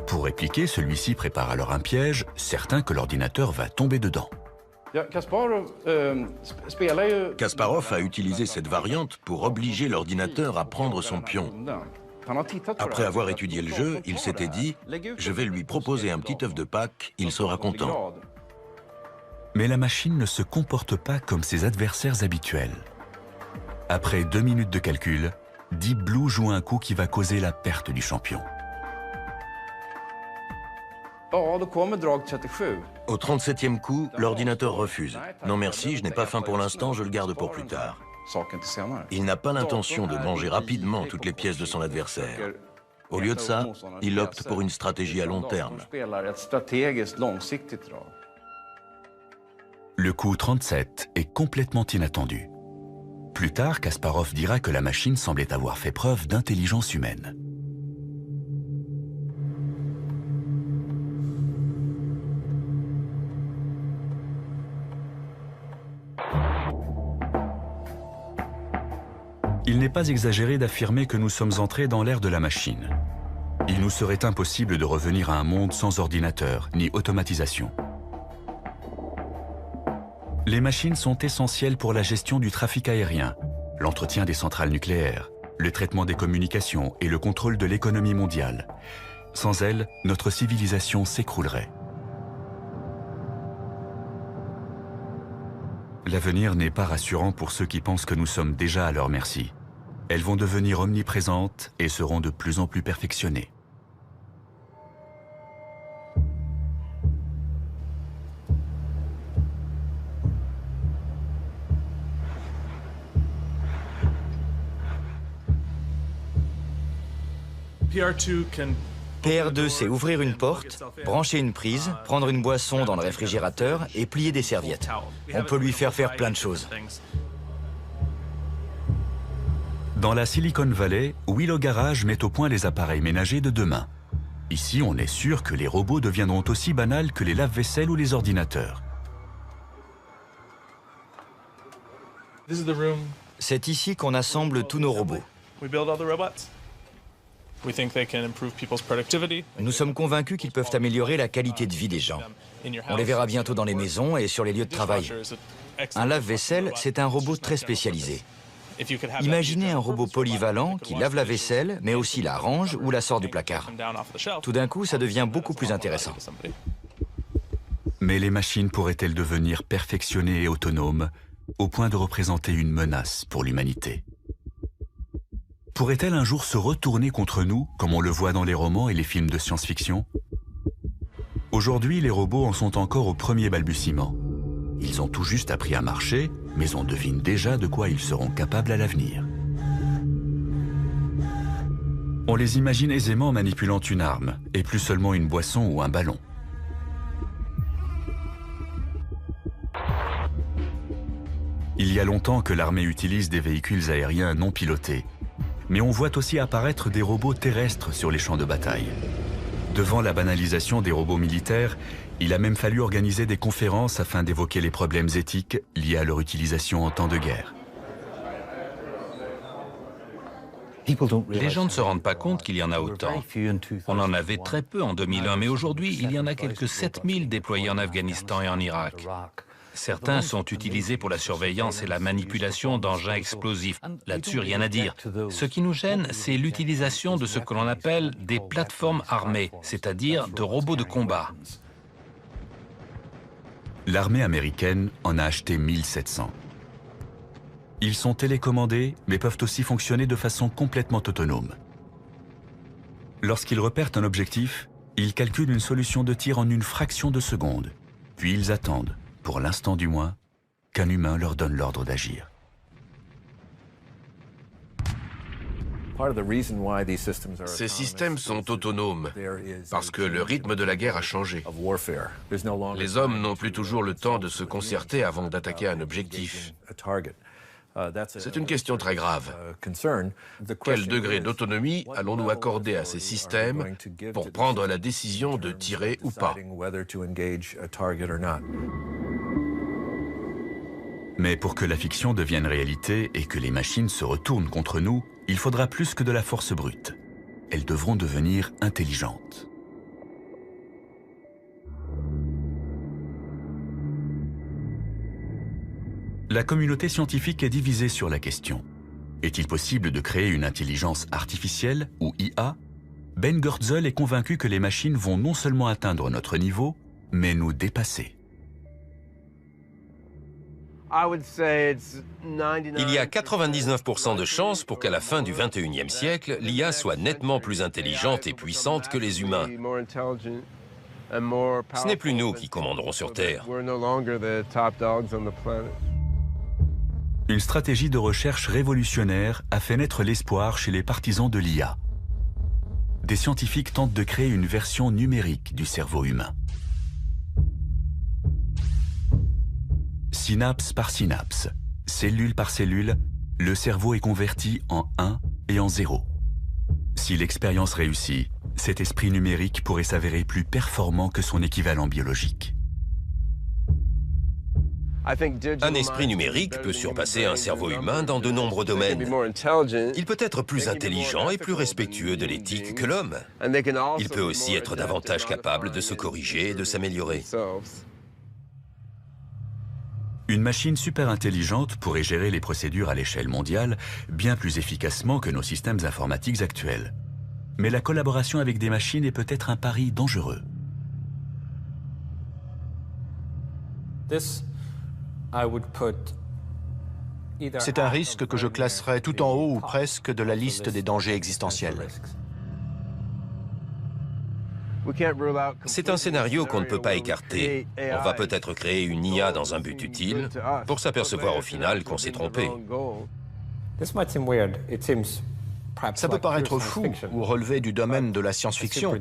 Pour répliquer, celui-ci prépare alors un piège, certain que l'ordinateur va tomber dedans. Kasparov a utilisé cette variante pour obliger l'ordinateur à prendre son pion. Après avoir étudié le jeu, il s'était dit « Je vais lui proposer un petit œuf de Pâques, il sera content ». Mais la machine ne se comporte pas comme ses adversaires habituels. Après 2 minutes de calcul, Deep Blue joue un coup qui va causer la perte du champion. Au 37e coup, l'ordinateur refuse. « Non merci, je n'ai pas faim pour l'instant, je le garde pour plus tard ». Il n'a pas l'intention de manger rapidement toutes les pièces de son adversaire. Au lieu de ça, il opte pour une stratégie à long terme. Le coup 37 est complètement inattendu. Plus tard, Kasparov dira que la machine semblait avoir fait preuve d'intelligence humaine. Il n'est pas exagéré d'affirmer que nous sommes entrés dans l'ère de la machine. Il nous serait impossible de revenir à un monde sans ordinateur ni automatisation. Les machines sont essentielles pour la gestion du trafic aérien, l'entretien des centrales nucléaires, le traitement des communications et le contrôle de l'économie mondiale. Sans elles, notre civilisation s'écroulerait. L'avenir n'est pas rassurant pour ceux qui pensent que nous sommes déjà à leur merci. Elles vont devenir omniprésentes et seront de plus en plus perfectionnées. PR2, c'est ouvrir une porte, brancher une prise, prendre une boisson dans le réfrigérateur et plier des serviettes. On peut lui faire plein de choses. Dans la Silicon Valley, Willow Garage met au point les appareils ménagers de demain. Ici, on est sûr que les robots deviendront aussi banals que les lave-vaisselle ou les ordinateurs. C'est ici qu'on assemble tous nos robots. Nous sommes convaincus qu'ils peuvent améliorer la qualité de vie des gens. On les verra bientôt dans les maisons et sur les lieux de travail. Un lave-vaisselle, c'est un robot très spécialisé. Imaginez un robot polyvalent qui lave la vaisselle, mais aussi la range ou la sort du placard. Tout d'un coup, ça devient beaucoup plus intéressant. Mais les machines pourraient-elles devenir perfectionnées et autonomes, au point de représenter une menace pour l'humanité? Pourrait-elle un jour se retourner contre nous, comme on le voit dans les romans et les films de science-fiction? Aujourd'hui, les robots en sont encore au premier balbutiement. Ils ont tout juste appris à marcher, mais on devine déjà de quoi ils seront capables à l'avenir. On les imagine aisément manipulant une arme, et plus seulement une boisson ou un ballon. Il y a longtemps que l'armée utilise des véhicules aériens non pilotés, mais on voit aussi apparaître des robots terrestres sur les champs de bataille. Devant la banalisation des robots militaires, il a même fallu organiser des conférences afin d'évoquer les problèmes éthiques liés à leur utilisation en temps de guerre. Les gens ne se rendent pas compte qu'il y en a autant. On en avait très peu en 2001, mais aujourd'hui, il y en a quelques 7000 déployés en Afghanistan et en Irak. Certains sont utilisés pour la surveillance et la manipulation d'engins explosifs. Là-dessus, rien à dire. Ce qui nous gêne, c'est l'utilisation de ce que l'on appelle des plateformes armées, c'est-à-dire de robots de combat. L'armée américaine en a acheté 1700. Ils sont télécommandés, mais peuvent aussi fonctionner de façon complètement autonome. Lorsqu'ils repèrent un objectif, ils calculent une solution de tir en une fraction de seconde. Puis ils attendent, pour l'instant du moins, qu'un humain leur donne l'ordre d'agir. Ces systèmes sont autonomes parce que le rythme de la guerre a changé. Les hommes n'ont plus toujours le temps de se concerter avant d'attaquer un objectif. C'est une question très grave. Quel degré d'autonomie allons-nous accorder à ces systèmes pour prendre la décision de tirer ou pas? Mais pour que la fiction devienne réalité et que les machines se retournent contre nous, il faudra plus que de la force brute. Elles devront devenir intelligentes. La communauté scientifique est divisée sur la question. Est-il possible de créer une intelligence artificielle, ou IA? Ben Goertzel est convaincu que les machines vont non seulement atteindre notre niveau, mais nous dépasser. Il y a 99% de chances pour qu'à la fin du XXIe siècle, l'IA soit nettement plus intelligente et puissante que les humains. Ce n'est plus nous qui commanderons sur Terre. Une stratégie de recherche révolutionnaire a fait naître l'espoir chez les partisans de l'IA. Des scientifiques tentent de créer une version numérique du cerveau humain. Synapse par synapse, cellule par cellule, le cerveau est converti en 1 et en 0. Si l'expérience réussit, cet esprit numérique pourrait s'avérer plus performant que son équivalent biologique. Un esprit numérique peut surpasser un cerveau humain dans de nombreux domaines. Il peut être plus intelligent et plus respectueux de l'éthique que l'homme. Il peut aussi être davantage capable de se corriger et de s'améliorer. Une machine super intelligente pourrait gérer les procédures à l'échelle mondiale bien plus efficacement que nos systèmes informatiques actuels. Mais la collaboration avec des machines est peut-être un pari dangereux. C'est un risque que je classerais tout en haut ou presque de la liste des dangers existentiels. C'est un scénario qu'on ne peut pas écarter. On va peut-être créer une IA dans un but utile pour s'apercevoir au final qu'on s'est trompé. Ça peut paraître fou ou relever du domaine de la science-fiction,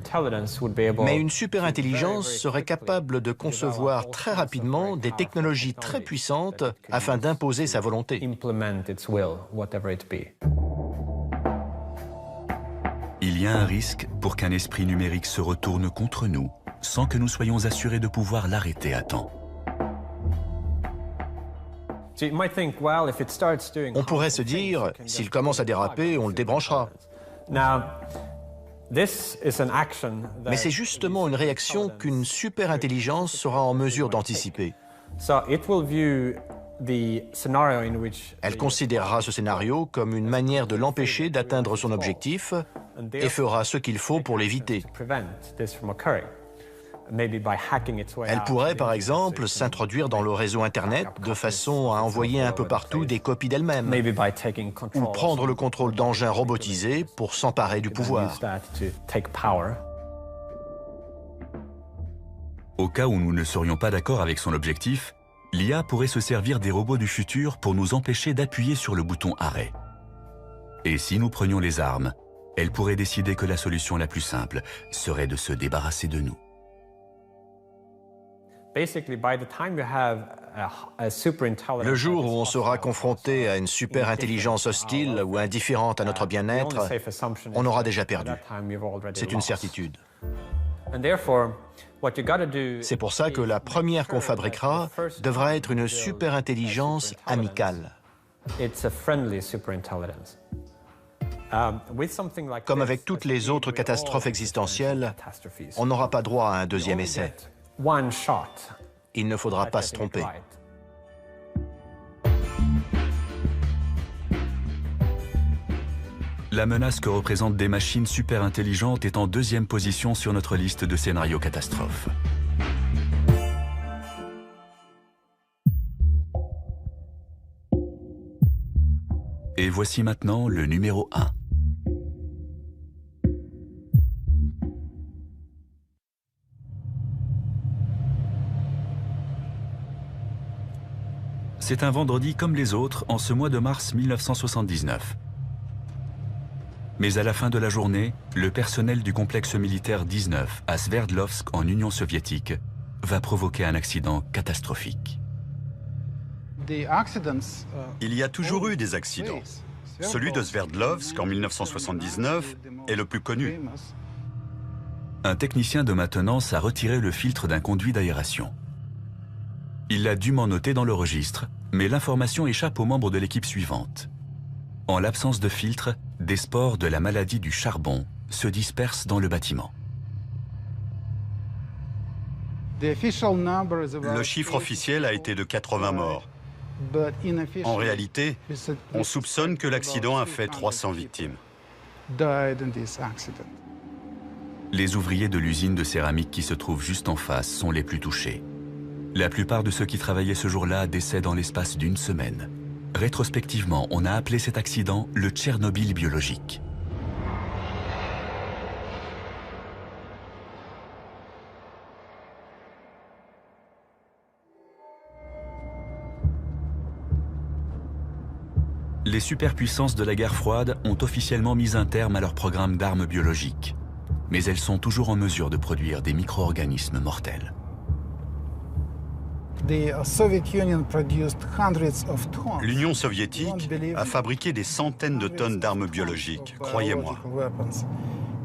mais une super-intelligence serait capable de concevoir très rapidement des technologies très puissantes afin d'imposer sa volonté. Il y a un risque pour qu'un esprit numérique se retourne contre nous sans que nous soyons assurés de pouvoir l'arrêter à temps. On pourrait se dire, s'il commence à déraper, on le débranchera. Mais c'est justement une réaction qu'une super-intelligence sera en mesure d'anticiper. Elle considérera ce scénario comme une manière de l'empêcher d'atteindre son objectif et fera ce qu'il faut pour l'éviter. Elle pourrait, par exemple, s'introduire dans le réseau Internet de façon à envoyer un peu partout des copies d'elle-même, ou prendre le contrôle d'engins robotisés pour s'emparer du pouvoir. Au cas où nous ne serions pas d'accord avec son objectif, l'IA pourrait se servir des robots du futur pour nous empêcher d'appuyer sur le bouton arrêt. Et si nous prenions les armes, elle pourrait décider que la solution la plus simple serait de se débarrasser de nous. Le jour où on sera confronté à une super-intelligence hostile ou indifférente à notre bien-être, on aura déjà perdu. C'est une certitude. C'est pour ça que la première qu'on fabriquera devra être une super-intelligence amicale. Comme avec toutes les autres catastrophes existentielles, on n'aura pas droit à un deuxième essai. Il ne faudra pas se tromper. La menace que représentent des machines super intelligentes est en deuxième position sur notre liste de scénarios catastrophes. Et voici maintenant le numéro 1. C'est un vendredi comme les autres en ce mois de mars 1979. Mais à la fin de la journée, le personnel du complexe militaire 19 à Sverdlovsk en Union soviétique va provoquer un accident catastrophique. Il y a toujours eu des accidents. Celui de Sverdlovsk en 1979 est le plus connu. Un technicien de maintenance a retiré le filtre d'un conduit d'aération. Il l'a dûment noté dans le registre, mais l'information échappe aux membres de l'équipe suivante. En l'absence de filtre, des spores de la maladie du charbon se dispersent dans le bâtiment. Le chiffre officiel a été de 80 morts. En réalité, on soupçonne que l'accident a fait 300 victimes. Les ouvriers de l'usine de céramique qui se trouve juste en face sont les plus touchés. La plupart de ceux qui travaillaient ce jour-là décèdent en l'espace d'une semaine. Rétrospectivement, on a appelé cet accident le Tchernobyl biologique. Les superpuissances de la guerre froide ont officiellement mis un terme à leur programme d'armes biologiques. Mais elles sont toujours en mesure de produire des micro-organismes mortels. L'Union soviétique a fabriqué des centaines de tonnes d'armes biologiques, croyez-moi.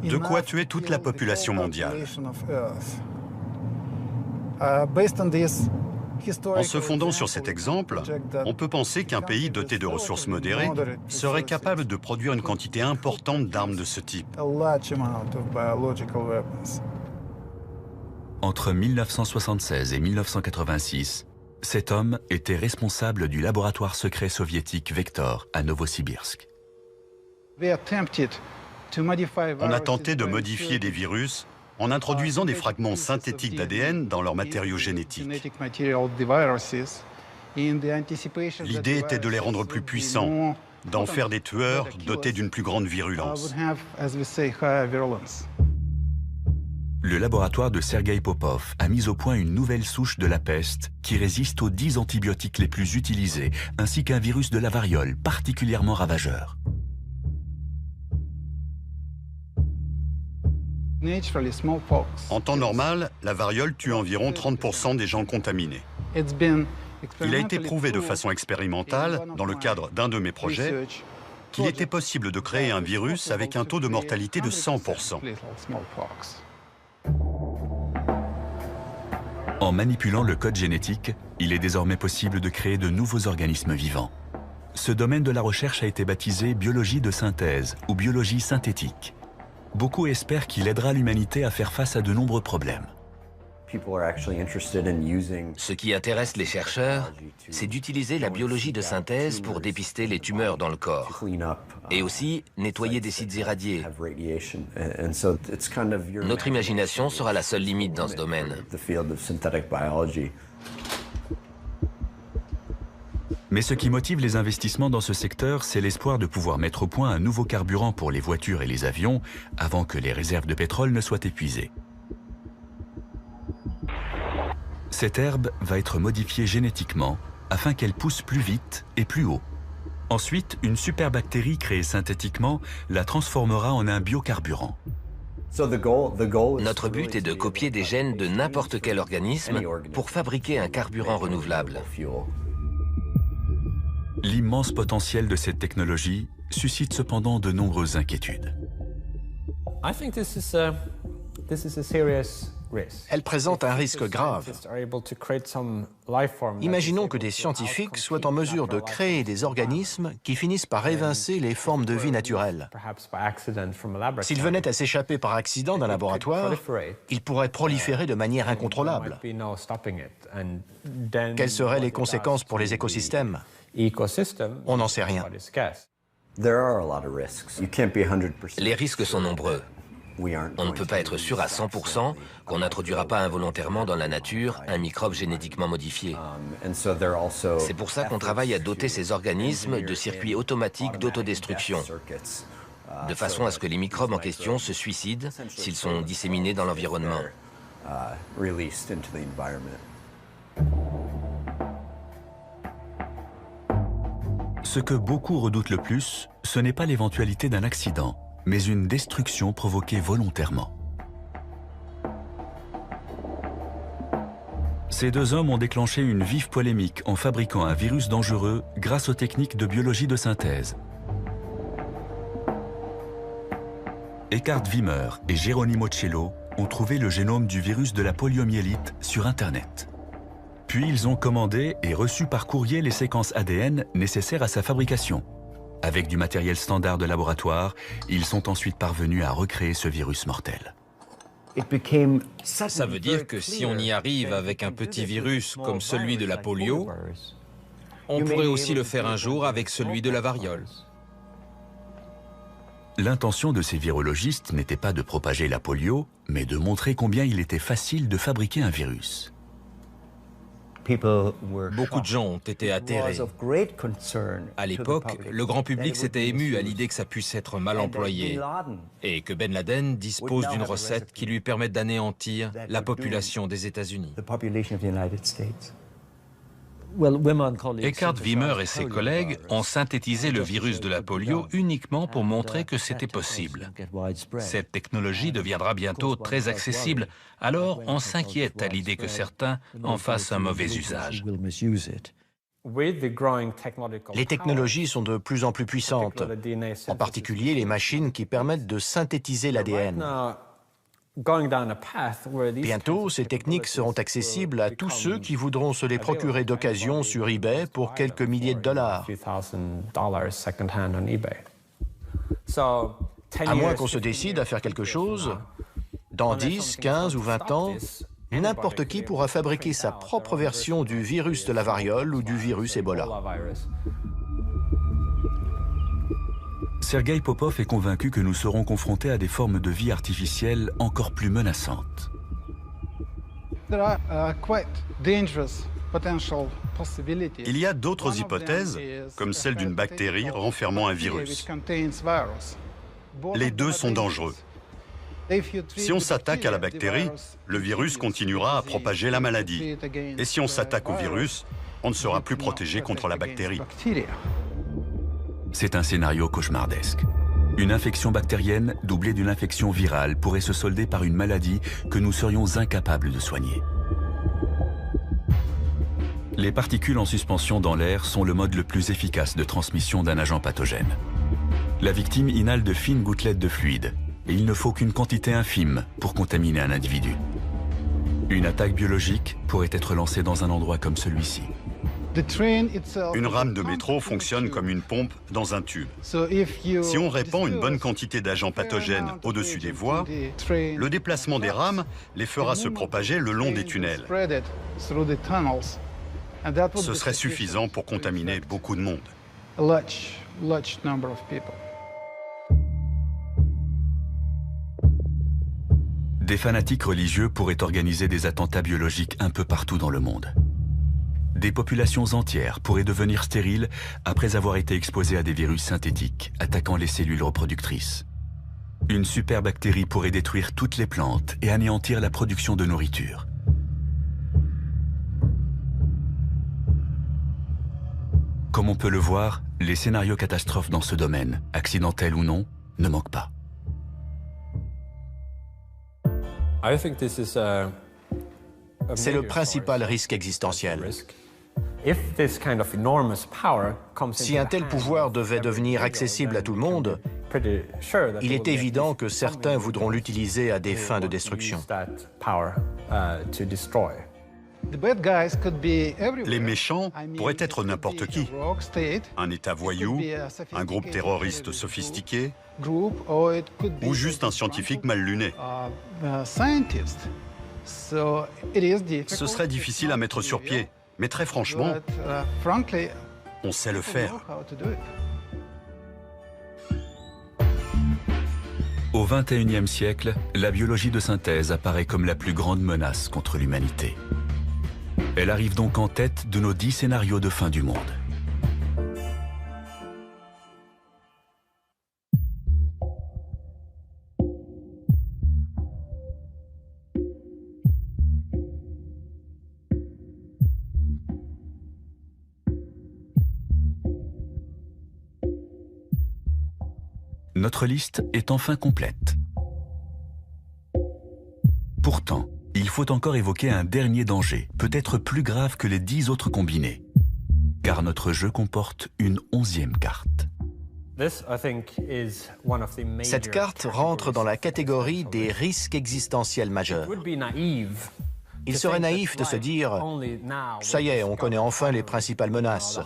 De quoi tuer toute la population mondiale. En se fondant sur cet exemple, on peut penser qu'un pays doté de ressources modérées serait capable de produire une quantité importante d'armes de ce type. Entre 1976 et 1986, cet homme était responsable du laboratoire secret soviétique Vektor à Novosibirsk. On a tenté de modifier des virus en introduisant des fragments synthétiques d'ADN dans leurs matériaux génétiques. L'idée était de les rendre plus puissants, d'en faire des tueurs dotés d'une plus grande virulence. Le laboratoire de Sergueï Popov a mis au point une nouvelle souche de la peste qui résiste aux 10 antibiotiques les plus utilisés, ainsi qu'un virus de la variole particulièrement ravageur. En temps normal, la variole tue environ 30% des gens contaminés. Il a été prouvé de façon expérimentale, dans le cadre d'un de mes projets, qu'il était possible de créer un virus avec un taux de mortalité de 100%. En manipulant le code génétique, il est désormais possible de créer de nouveaux organismes vivants. Ce domaine de la recherche a été baptisé biologie de synthèse ou biologie synthétique. Beaucoup espèrent qu'il aidera l'humanité à faire face à de nombreux problèmes. Ce qui intéresse les chercheurs, c'est d'utiliser la biologie de synthèse pour dépister les tumeurs dans le corps et aussi nettoyer des sites irradiés. Notre imagination sera la seule limite dans ce domaine. Mais ce qui motive les investissements dans ce secteur, c'est l'espoir de pouvoir mettre au point un nouveau carburant pour les voitures et les avions avant que les réserves de pétrole ne soient épuisées. Cette herbe va être modifiée génétiquement afin qu'elle pousse plus vite et plus haut. Ensuite, une superbactérie créée synthétiquement la transformera en un biocarburant. Notre but est de copier des gènes de n'importe quel organisme pour fabriquer un carburant renouvelable. L'immense potentiel de cette technologie suscite cependant de nombreuses inquiétudes. Elle présente un risque grave. Imaginons que des scientifiques soient en mesure de créer des organismes qui finissent par évincer les formes de vie naturelles. S'ils venaient à s'échapper par accident d'un laboratoire, ils pourraient proliférer de manière incontrôlable. Quelles seraient les conséquences pour les écosystèmes? On n'en sait rien. Les risques sont nombreux. On ne peut pas être sûr à 100% qu'on n'introduira pas involontairement dans la nature un microbe génétiquement modifié. C'est pour ça qu'on travaille à doter ces organismes de circuits automatiques d'autodestruction, de façon à ce que les microbes en question se suicident s'ils sont disséminés dans l'environnement. Ce que beaucoup redoutent le plus, ce n'est pas l'éventualité d'un accident, mais une destruction provoquée volontairement. Ces deux hommes ont déclenché une vive polémique en fabriquant un virus dangereux grâce aux techniques de biologie de synthèse. Eckhard Wimmer et Geronimo Cello ont trouvé le génome du virus de la poliomyélite sur Internet. Puis ils ont commandé et reçu par courrier les séquences ADN nécessaires à sa fabrication. Avec du matériel standard de laboratoire, ils sont ensuite parvenus à recréer ce virus mortel. Ça veut dire que si on y arrive avec un petit virus comme celui de la polio, on pourrait aussi le faire un jour avec celui de la variole. L'intention de ces virologistes n'était pas de propager la polio, mais de montrer combien il était facile de fabriquer un virus. Beaucoup de gens ont été atterrés. À l'époque, le grand public s'était ému à l'idée que ça puisse être mal employé et que Ben Laden dispose d'une recette qui lui permette d'anéantir la population des États-Unis. Eckhard Wimmer et ses collègues ont synthétisé le virus de la polio uniquement pour montrer que c'était possible. Cette technologie deviendra bientôt très accessible, alors on s'inquiète à l'idée que certains en fassent un mauvais usage. Les technologies sont de plus en plus puissantes, en particulier les machines qui permettent de synthétiser l'ADN. Bientôt, ces techniques seront accessibles à tous ceux qui voudront se les procurer d'occasion sur eBay pour quelques milliers de dollars. À moins qu'on se décide à faire quelque chose, dans 10, 15 ou 20 ans, n'importe qui pourra fabriquer sa propre version du virus de la variole ou du virus Ebola. Sergueï Popov est convaincu que nous serons confrontés à des formes de vie artificielle encore plus menaçantes. Il y a d'autres hypothèses, comme celle d'une bactérie renfermant un virus. Les deux sont dangereux. Si on s'attaque à la bactérie, le virus continuera à propager la maladie. Et si on s'attaque au virus, on ne sera plus protégé contre la bactérie. C'est un scénario cauchemardesque. Une infection bactérienne doublée d'une infection virale pourrait se solder par une maladie que nous serions incapables de soigner. Les particules en suspension dans l'air sont le mode le plus efficace de transmission d'un agent pathogène. La victime inhale de fines gouttelettes de fluide, et il ne faut qu'une quantité infime pour contaminer un individu. Une attaque biologique pourrait être lancée dans un endroit comme celui-ci. Une rame de métro fonctionne comme une pompe dans un tube. Si on répand une bonne quantité d'agents pathogènes au-dessus des voies, le déplacement des rames les fera se propager le long des tunnels. Ce serait suffisant pour contaminer beaucoup de monde. Des fanatiques religieux pourraient organiser des attentats biologiques un peu partout dans le monde. Des populations entières pourraient devenir stériles après avoir été exposées à des virus synthétiques attaquant les cellules reproductrices. Une superbactérie pourrait détruire toutes les plantes et anéantir la production de nourriture. Comme on peut le voir, les scénarios catastrophes dans ce domaine, accidentels ou non, ne manquent pas. C'est le principal risque existentiel. Si un tel pouvoir devait devenir accessible à tout le monde, il est évident que certains voudront l'utiliser à des fins de destruction. Les méchants pourraient être n'importe qui. Un État voyou, un groupe terroriste sophistiqué, ou juste un scientifique mal luné. Ce serait difficile à mettre sur pied, mais très franchement, on sait le faire. Au XXIe siècle, la biologie de synthèse apparaît comme la plus grande menace contre l'humanité. Elle arrive donc en tête de nos 10 scénarios de fin du monde. Notre liste est enfin complète. Pourtant, il faut encore évoquer un dernier danger, peut-être plus grave que les 10 autres combinés. Car notre jeu comporte une 11e carte. Cette carte rentre dans la catégorie des risques existentiels majeurs. Il serait naïf de se dire « ça y est, on connaît enfin les principales menaces ».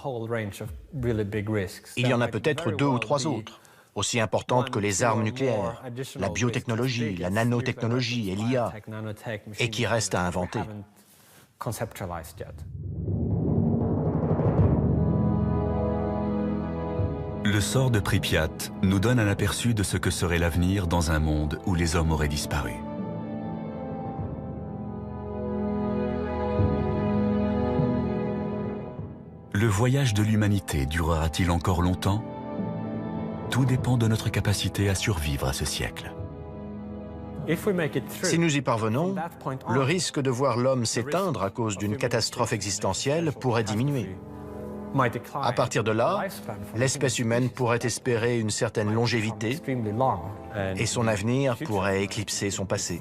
Il y en a peut-être 2 ou 3 autres, aussi importantes que les armes nucléaires, la biotechnologie, la nanotechnologie et l'IA, et qui restent à inventer. Le sort de Pripyat nous donne un aperçu de ce que serait l'avenir dans un monde où les hommes auraient disparu. Le voyage de l'humanité durera-t-il encore longtemps ? Tout dépend de notre capacité à survivre à ce siècle. Si nous y parvenons, le risque de voir l'homme s'éteindre à cause d'une catastrophe existentielle pourrait diminuer. À partir de là, l'espèce humaine pourrait espérer une certaine longévité et son avenir pourrait éclipser son passé.